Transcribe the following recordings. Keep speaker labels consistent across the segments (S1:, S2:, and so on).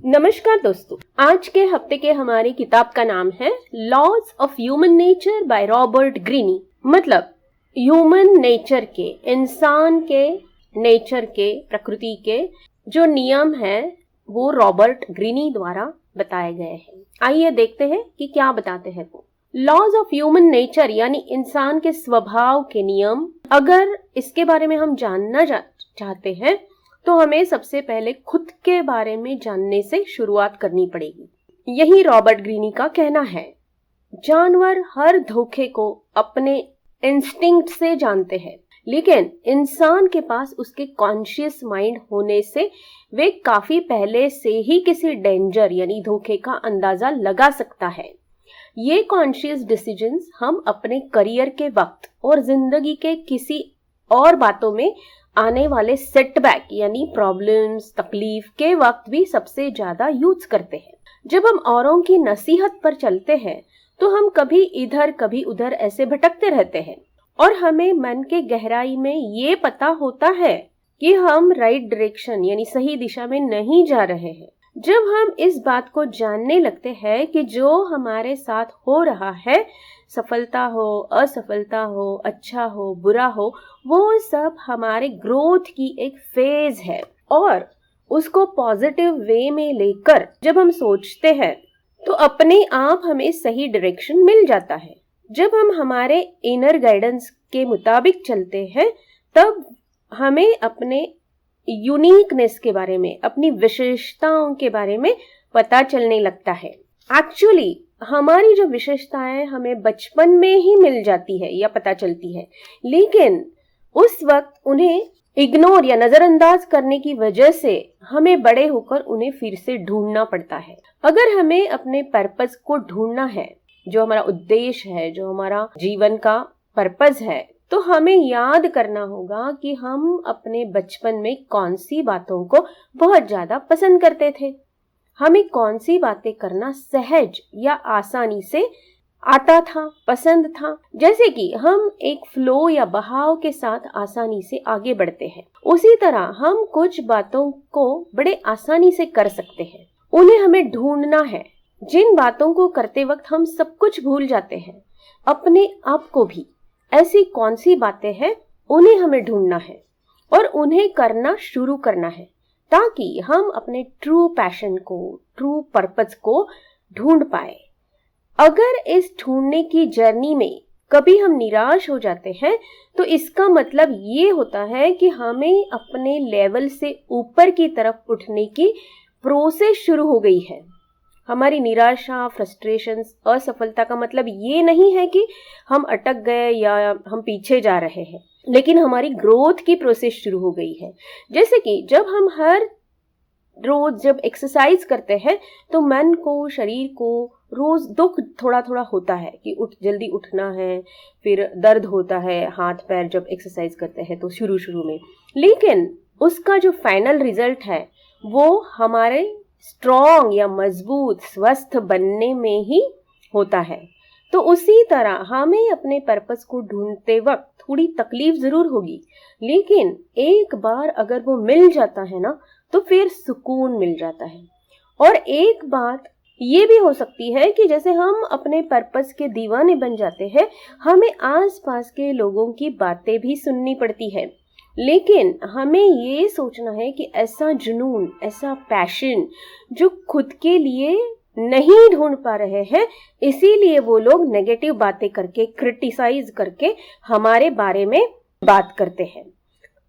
S1: नमस्कार दोस्तों, आज के हफ्ते के हमारी किताब का नाम है laws of human nature by Robert Greene. मतलब ह्यूमन नेचर के, इंसान के नेचर के, प्रकृति के जो नियम है वो रॉबर्ट ग्रीनी द्वारा बताए गए हैं। आइए देखते हैं कि क्या बताते हैं वो। लॉज ऑफ ह्यूमन नेचर यानी इंसान के स्वभाव के नियम। अगर इसके बारे में हम जानना चाहते हैं तो हमें सबसे पहले खुद के बारे में जानने से शुरुआत करनी पड़ेगी। यही रॉबर्ट ग्रीनी का कहना है। जानवर हर धोखे को अपने इंस्टिंक्ट से जानते हैं, लेकिन इंसान के पास उसके कॉन्शियस माइंड होने से वे काफी पहले से ही किसी डेंजर यानी धोखे का अंदाजा लगा सकता है। ये कॉन्शियस डिसीजंस हम अपने करियर के वक्त और जिंदगी के किसी और बातों में आने वाले सेटबैक यानी प्रॉब्लम्स, तकलीफ के वक्त भी सबसे ज्यादा यूज करते हैं। जब हम औरों की नसीहत पर चलते हैं तो हम कभी इधर कभी उधर ऐसे भटकते रहते हैं और हमें मन के गहराई में ये पता होता है कि हम राइट डायरेक्शन यानी सही दिशा में नहीं जा रहे हैं। जब हम इस बात को जानने लगते हैं कि जो हमारे साथ हो रहा है, सफलता हो, असफलता हो, अच्छा हो, बुरा हो, वो सब हमारे ग्रोथ की एक फेज है और उसको पॉजिटिव वे में लेकर जब हम सोचते हैं तो अपने आप हमें सही डायरेक्शन मिल जाता है। जब हम हमारे इनर गाइडेंस के मुताबिक चलते हैं तब हमें अपने यूनिकनेस के बारे में, अपनी विशेषताओं के बारे में पता चलने लगता है। एक्चुअली हमारी जो विशेषताएं हमें बचपन में ही मिल जाती है या पता चलती है, लेकिन उस वक्त उन्हें इग्नोर या नजरअंदाज करने की वजह से हमें बड़े होकर उन्हें फिर से ढूंढना पड़ता है। अगर हमें अपने पर्पस को ढूंढना है, जो हमारा उद्देश्य है, जो हमारा जीवन का पर्पस है, तो हमें याद करना होगा कि हम अपने बचपन में कौन सी बातों को बहुत ज्यादा पसंद करते थे, हमें कौन सी बातें करना सहज या आसानी से आता था, पसंद था। जैसे कि हम एक फ्लो या बहाव के साथ आसानी से आगे बढ़ते हैं, उसी तरह हम कुछ बातों को बड़े आसानी से कर सकते हैं। उन्हें हमें ढूंढना है। जिन बातों को करते वक्त हम सब कुछ भूल जाते हैं, अपने आप को भी, ऐसी कौन सी बातें हैं उन्हें हमें ढूंढना है और उन्हें करना शुरू करना है ताकि हम अपने ट्रू पैशन को, ट्रू पर्पस को ढूंढ पाए। अगर इस ढूंढने की जर्नी में कभी हम निराश हो जाते हैं तो इसका मतलब ये होता है कि हमें अपने लेवल से ऊपर की तरफ उठने की प्रोसेस शुरू हो गई है। हमारी निराशा, फ्रस्ट्रेशंस, असफलता का मतलब ये नहीं है कि हम अटक गए या हम पीछे जा रहे हैं, लेकिन हमारी ग्रोथ की प्रोसेस शुरू हो गई है। जैसे कि जब हम हर रोज जब एक्सरसाइज करते हैं तो मन को, शरीर को रोज दुख थोड़ा थोड़ा होता है कि जल्दी उठना है, फिर दर्द होता है हाथ पैर जब एक्सरसाइज करते हैं तो शुरू में, लेकिन उसका जो फाइनल रिजल्ट है वो हमारे स्ट्रॉन्ग या मजबूत, स्वस्थ बनने में ही होता है। तो उसी तरह हमें अपने पर्पस को ढूंढते वक्त थोड़ी तकलीफ जरूर होगी, लेकिन एक बार अगर वो मिल जाता है ना तो फिर सुकून मिल जाता है। और एक बात ये भी हो सकती है कि जैसे हम अपने पर्पस के दीवाने बन जाते हैं, हमें आसपास के लोगों की बातें भी सुननी पड़ती है, लेकिन हमें ये सोचना है कि ऐसा जुनून, ऐसा पैशन जो खुद के लिए नहीं ढूंढ पा रहे हैं, इसीलिए वो लोग नेगेटिव बातें करके, क्रिटिसाइज करके हमारे बारे में बात करते हैं।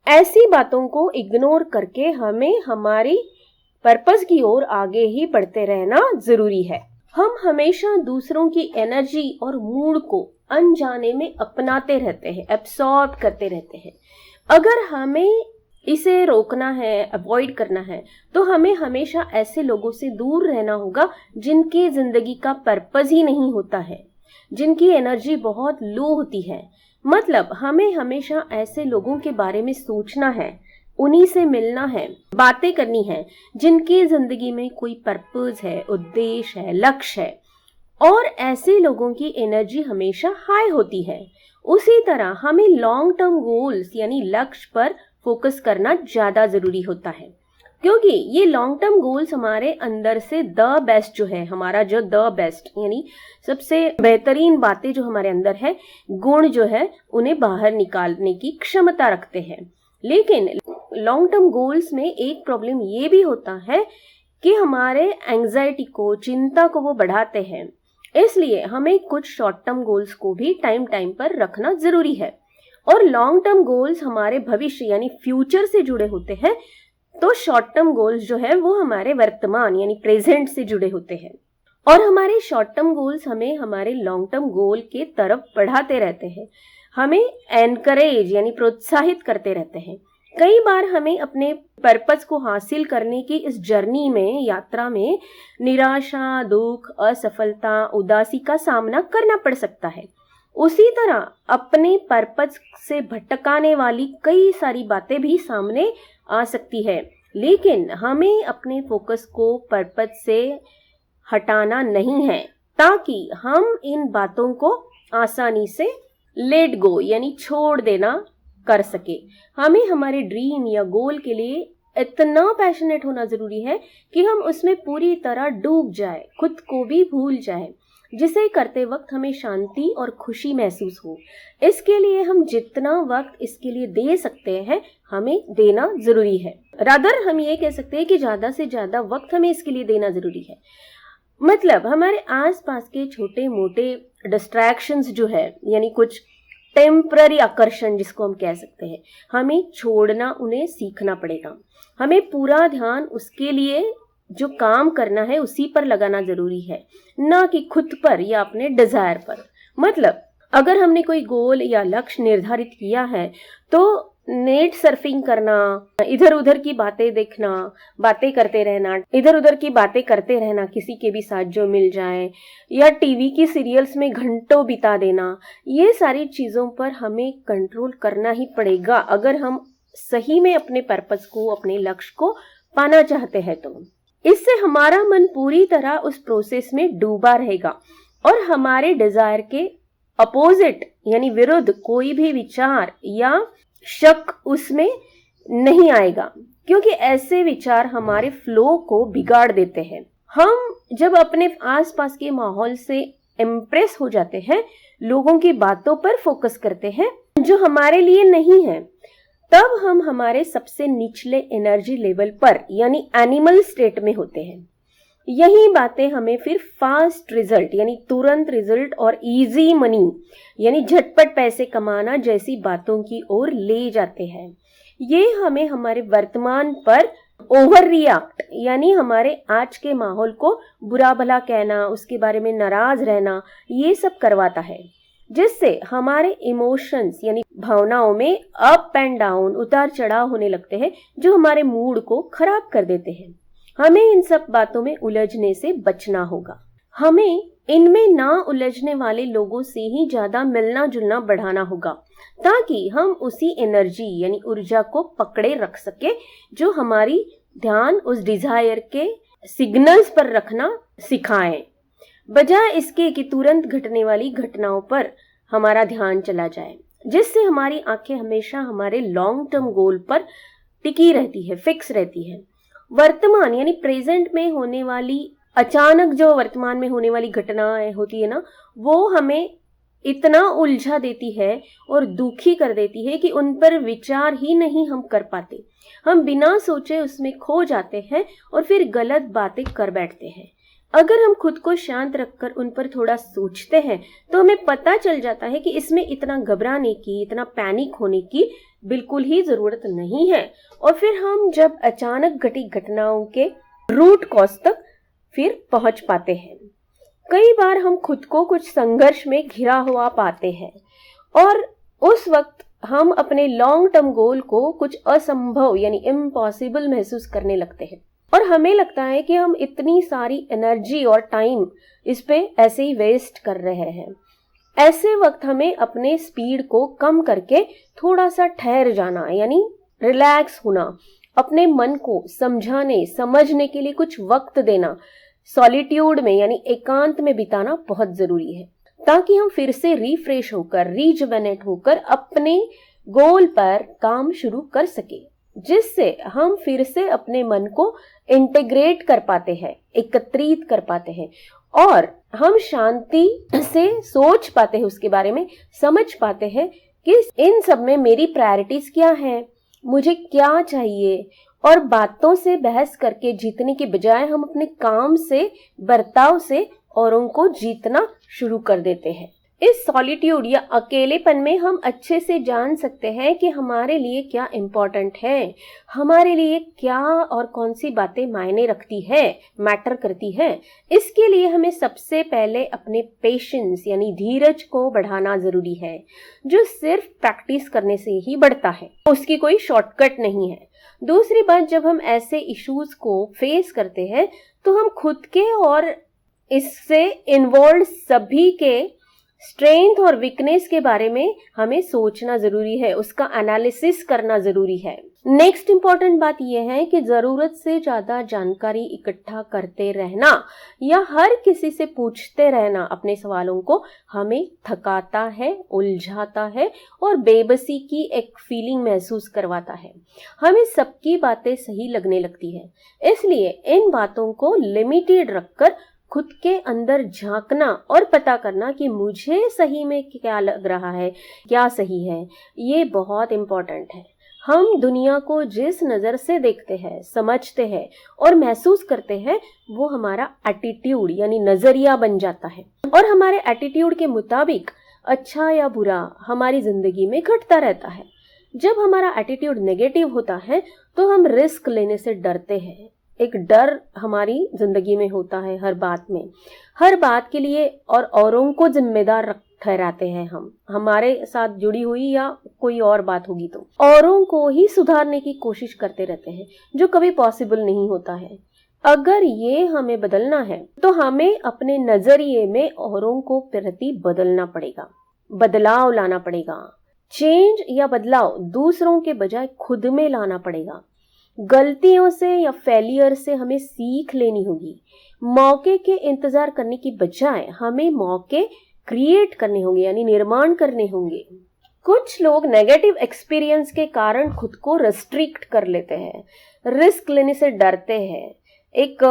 S1: ऐसी बातों को इग्नोर करके हमें हमारी पर्पस की ओर आगे ही बढ़ते रहना जरूरी है। हम हमेशा दूसरों की एनर्जी और मूड को अनजाने में अपनाते रहते हैं, एब्सॉर्ब करते रहते हैं। अगर हमें इसे रोकना है, अवॉइड करना है, तो हमें हमेशा ऐसे लोगों से दूर रहना होगा जिनकी जिंदगी का पर्पस ही नहीं होता है, जिनकी एनर्जी बहुत लो होती है। मतलब हमें हमेशा ऐसे लोगों के बारे में सोचना है, उन्हीं से मिलना है, बातें करनी है जिनकी जिंदगी में कोई पर्पस है, उद्देश्य है, लक्ष्य है, और ऐसे लोगों की एनर्जी हमेशा हाई होती है। उसी तरह हमें लॉन्ग टर्म गोल्स यानी लक्ष्य पर फोकस करना ज्यादा जरूरी होता है। क्योंकि ये लॉन्ग टर्म गोल्स हमारे अंदर से द बेस्ट जो है, हमारा जो द बेस्ट यानी सबसे बेहतरीन बातें जो हमारे अंदर है, गुण जो है, उन्हें बाहर निकालने की क्षमता रखते हैं। लेकिन लॉन्ग टर्म गोल्स में एक प्रॉब्लम ये भी होता है कि हमारे एंजाइटी को, चिंता को वो बढ़ाते हैं। इसलिए हमें कुछ शॉर्ट टर्म गोल्स को भी टाइम टाइम पर रखना जरूरी है। और लॉन्ग टर्म गोल्स हमारे भविष्य यानी फ्यूचर से जुड़े होते हैं, तो शॉर्ट टर्म गोल्स जो है वो हमारे वर्तमान यानी प्रेजेंट से जुड़े होते हैं। और हमारे शॉर्ट टर्म गोल्स हमें हमारे लॉन्ग टर्म गोल के तरफ बढ़ाते रहते हैं, हमें एनकरेज यानी प्रोत्साहित करते रहते हैं। कई बार हमें अपने पर्पस को हासिल करने की इस जर्नी में, यात्रा में निराशा, दुख, असफलता, उदासी का सामना करना पड़ सकता है। उसी तरह अपने पर्पस से भटकाने वाली कई सारी बातें भी सामने आ सकती है, लेकिन हमें अपने फोकस को पर्पस से हटाना नहीं है, ताकि हम इन बातों को आसानी से लेट गो यानी छोड़ देना कर सके। हमें हमारे ड्रीम या गोल के लिए इतना पैशनेट होना जरूरी है कि हम उसमें पूरी तरह डूब जाए, खुद को भी भूल जाए, जिसे करते वक्त हमें शांति और खुशी महसूस हो। इसके लिए हम जितना वक्त इसके लिए दे सकते हैं, हमें देना जरूरी है। रादर हम ये कह सकते हैं कि ज्यादा से ज्यादा वक्त हमें इसके लिए देना जरूरी है। मतलब हमारे आसपास के छोटे मोटे डिस्ट्रैक्शंस जो है, यानी कुछ टेम्पररी आकर्षण जिसको हम कह सकते हैं, हमें छोड़ना, उन्हें सीखना पड़ेगा। हमें पूरा ध्यान उसके लिए जो काम करना है उसी पर लगाना जरूरी है, ना कि खुद पर या अपने डिजायर पर। मतलब अगर हमने कोई गोल या लक्ष्य निर्धारित किया है तो नेट सर्फिंग करना, इधर उधर की बातें देखना, बातें करते रहना, इधर उधर की बातें करते रहना किसी के भी साथ जो मिल जाए, या टीवी की सीरियल्स में घंटों बिता देना, ये सारी चीजों पर हमें कंट्रोल करना ही पड़ेगा अगर हम सही में अपने पर्पस को, अपने लक्ष्य को पाना चाहते हैं। तो इससे हमारा मन पूरी तरह उस प्रोसेस में डूबा रहेगा और हमारे डिजायर के अपोजिट यानी विरुद्ध कोई भी विचार या शक उसमें नहीं आएगा, क्योंकि ऐसे विचार हमारे फ्लो को बिगाड़ देते हैं। हम जब अपने आसपास के माहौल से इम्प्रेस हो जाते हैं, लोगों की बातों पर फोकस करते हैं जो हमारे लिए नहीं है, तब हम हमारे सबसे निचले एनर्जी लेवल पर यानी एनिमल स्टेट में होते हैं। यही बातें हमें फिर फास्ट रिजल्ट यानी तुरंत रिजल्ट और इजी मनी यानी झटपट पैसे कमाना जैसी बातों की ओर ले जाते हैं। ये हमें हमारे वर्तमान पर ओवर रिएक्ट यानी हमारे आज के माहौल को बुरा भला कहना, उसके बारे में नाराज रहना, ये सब करवाता है, जिससे हमारे इमोशंस यानी भावनाओं में अप एंड डाउन, उतार चढ़ाव होने लगते हैं, जो हमारे मूड को खराब कर देते हैं। हमें इन सब बातों में उलझने से बचना होगा। हमें इनमें ना उलझने वाले लोगों से ही ज्यादा मिलना जुलना बढ़ाना होगा, ताकि हम उसी एनर्जी यानी ऊर्जा को पकड़े रख सके जो हमारी ध्यान उस डिजायर के सिग्नल्स पर रखना सिखाए, बजाय इसके कि तुरंत घटने वाली घटनाओं पर हमारा ध्यान चला जाए, जिससे हमारी आंखें हमेशा हमारे लॉन्ग टर्म गोल पर टिकी रहती है, फिक्स रहती है। वर्तमान यानी प्रेजेंट में होने वाली अचानक जो वर्तमान में होने वाली घटनाएं होती है ना, वो हमें इतना उलझा देती है और दुखी कर देती है कि उन पर विचार ही नहीं हम कर पाते। हम बिना सोचे उसमें खो जाते हैं और फिर गलत बातें कर बैठते हैं। अगर हम खुद को शांत रखकर उन पर थोड़ा सोचते हैं तो हमें पता चल जाता है कि इसमें इतना घबराने की, इतना पैनिक होने की बिल्कुल ही जरूरत नहीं है। और फिर हम जब अचानक घटी घटनाओं के रूट कॉज तक फिर पहुंच पाते हैं। कई बार हम खुद को कुछ संघर्ष में घिरा हुआ पाते हैं और उस वक्त हम अपने लॉन्ग टर्म गोल को कुछ असंभव यानी इम्पॉसिबल महसूस करने लगते हैं और हमें लगता है कि हम इतनी सारी एनर्जी और टाइम इस पे ऐसे ही वेस्ट कर रहे हैं। ऐसे वक्त हमें अपने स्पीड को कम करके थोड़ा सा ठहर जाना यानी रिलैक्स होना, अपने मन को समझाने समझने के लिए कुछ वक्त देना, सॉलिट्यूड में यानी एकांत में बिताना बहुत जरूरी है, ताकि हम फिर से रिफ्रेश होकर, रिजुवेनेट होकर अपने गोल पर काम शुरू कर सके। जिससे हम फिर से अपने मन को इंटीग्रेट कर पाते हैं, एकत्रित कर पाते हैं और हम शांति से सोच पाते हैं, उसके बारे में समझ पाते हैं कि इन सब में मेरी प्रायोरिटीज क्या है, मुझे क्या चाहिए। और बातों से बहस करके जीतने के बजाय हम अपने काम से, बर्ताव से औरों को जीतना शुरू कर देते हैं। इस सॉलिट्यूड या अकेलेपन में हम अच्छे से जान सकते हैं कि हमारे लिए क्या इम्पोर्टेंट है, हमारे लिए क्या और कौन सी बातें मायने रखती है, मैटर करती है। इसके लिए हमें सबसे पहले अपने पेशेंस यानी धीरज को बढ़ाना जरूरी है, जो सिर्फ प्रैक्टिस करने से ही बढ़ता है, उसकी कोई शॉर्टकट नहीं है। दूसरी बात, जब हम ऐसे इश्यूज को फेस करते हैं तो हम खुद के और इससे इन्वॉल्व सभी के स्ट्रेंथ और वीकनेस के बारे में हमें सोचना जरूरी है, उसका एनालिसिस करना जरूरी है। नेक्स्ट इंपॉर्टेंट बात यह है कि जरूरत से ज्यादा जानकारी इकट्ठा करते रहना या हर किसी से पूछते रहना अपने सवालों को हमें थकाता है, उलझाता है और बेबसी की एक फीलिंग महसूस करवाता है। हमें सबकी बातें सही लगने लगती है, इसलिए इन बातों को लिमिटेड रखकर खुद के अंदर झांकना और पता करना कि मुझे सही में क्या लग रहा है, क्या सही है, ये बहुत इम्पोर्टेंट है। हम दुनिया को जिस नज़र से देखते हैं, समझते हैं और महसूस करते हैं, वो हमारा एटीट्यूड यानी नज़रिया बन जाता है और हमारे एटीट्यूड के मुताबिक अच्छा या बुरा हमारी ज़िंदगी में घटता रहता है। जब हमारा एटीट्यूड नेगेटिव होता है तो हम रिस्क लेने से डरते हैं, एक डर हमारी जिंदगी में होता है हर बात में, हर बात के लिए और औरों को जिम्मेदार ठहराते हैं। हम हमारे साथ जुड़ी हुई या कोई और बात होगी तो औरों को ही सुधारने की कोशिश करते रहते हैं, जो कभी पॉसिबल नहीं होता है। अगर ये हमें बदलना है तो हमें अपने नजरिए में औरों को प्रति बदलना पड़ेगा, बदलाव लाना पड़ेगा। चेंज या बदलाव दूसरों के बजाय खुद में लाना पड़ेगा। गलतियों से या फेलियर से हमें सीख लेनी होगी। मौके के इंतजार करने की बजाय हमें मौके क्रिएट करने होंगे यानी निर्माण करने होंगे। कुछ लोग नेगेटिव एक्सपीरियंस के कारण खुद को रेस्ट्रिक्ट कर लेते हैं, रिस्क लेने से डरते हैं, एक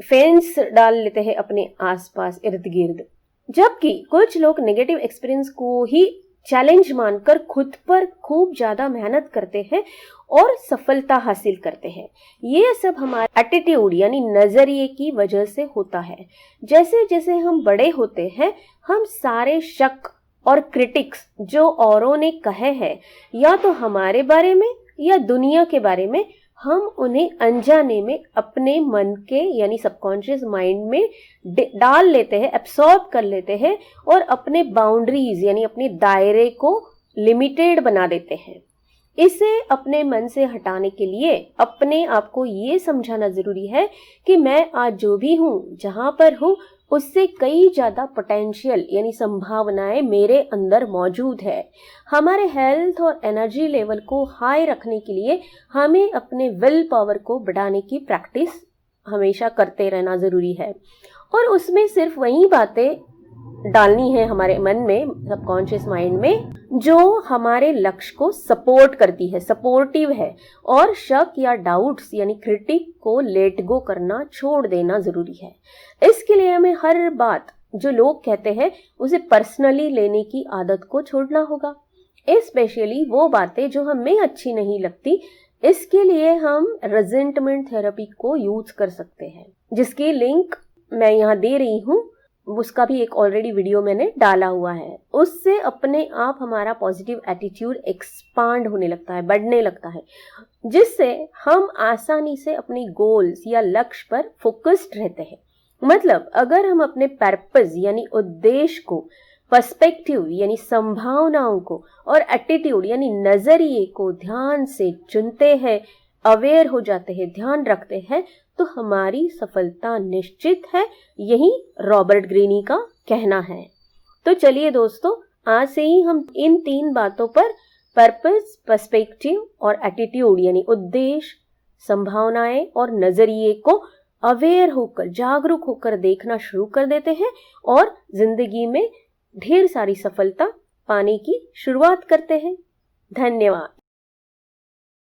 S1: फेंस डाल लेते हैं अपने आसपास इर्द गिर्द, जबकि कुछ लोग नेगेटिव एक्सपीरियंस को ही चैलेंज मानकर खुद पर खूब ज्यादा मेहनत करते हैं और सफलता हासिल करते हैं। ये सब हमारे एटीट्यूड यानी नजरिए की वजह से होता है। जैसे जैसे हम बड़े होते हैं, हम सारे शक और क्रिटिक्स जो औरों ने कहे हैं या तो हमारे बारे में या दुनिया के बारे में, हम उन्हें अनजाने में अपने मन के यानी सबकॉन्शियस माइंड में डाल लेते हैं, एब्सॉर्ब कर लेते हैं और अपने बाउंड्रीज यानी अपने दायरे को लिमिटेड बना देते हैं। इसे अपने मन से हटाने के लिए अपने आप को ये समझाना जरूरी है कि मैं आज जो भी हूँ, जहां पर हूँ, उससे कई ज्यादा पोटेंशियल यानी संभावनाएं मेरे अंदर मौजूद है। हमारे हेल्थ और एनर्जी लेवल को हाई रखने के लिए हमें अपने विल पावर को बढ़ाने की प्रैक्टिस हमेशा करते रहना जरूरी है और उसमें सिर्फ वही बातें डालनी है हमारे मन में, सबकॉन्शियस माइंड में, जो हमारे लक्ष्य को सपोर्ट करती है, सपोर्टिव है, और शक या डाउट्स यानी क्रिटिक को लेट गो करना छोड़ देना जरूरी है। इसके लिए हमें हर बात जो लोग कहते हैं उसे पर्सनली लेने की आदत को छोड़ना होगा, स्पेशली वो बातें जो हमें अच्छी नहीं लगती। इसके लिए हम रेजेंटमेंट थेरेपी को यूज कर सकते हैं, जिसकी लिंक मैं यहाँ दे रही हूँ, उसका भी एक ऑलरेडी वीडियो मैंने डाला हुआ है। उससे अपने आप हमारा पॉजिटिव एटीट्यूड एक्सपांड होने लगता है, बढ़ने लगता है, जिससे हम आसानी से अपने गोल्स या लक्ष्य पर फोकस्ड रहते हैं। मतलब अगर हम अपने पर्पस यानी उद्देश्य को, पर्सपेक्टिव यानी संभावनाओं को और एटीट्यूड यानी नजरिए को ध्यान से चुनते हैं, अवेयर हो जाते हैं, ध्यान रखते हैं, तो हमारी सफलता निश्चित है। यही रॉबर्ट ग्रीनी का कहना है। तो चलिए दोस्तों, आज से ही हम इन 3 बातों पर, पर्पस, पर्सपेक्टिव और एटीट्यूड यानी उद्देश्य, संभावनाएं और नजरिए को अवेयर होकर, जागरूक होकर देखना शुरू कर देते हैं और जिंदगी में ढेर सारी सफलता पाने की शुरुआत करते हैं। धन्यवाद।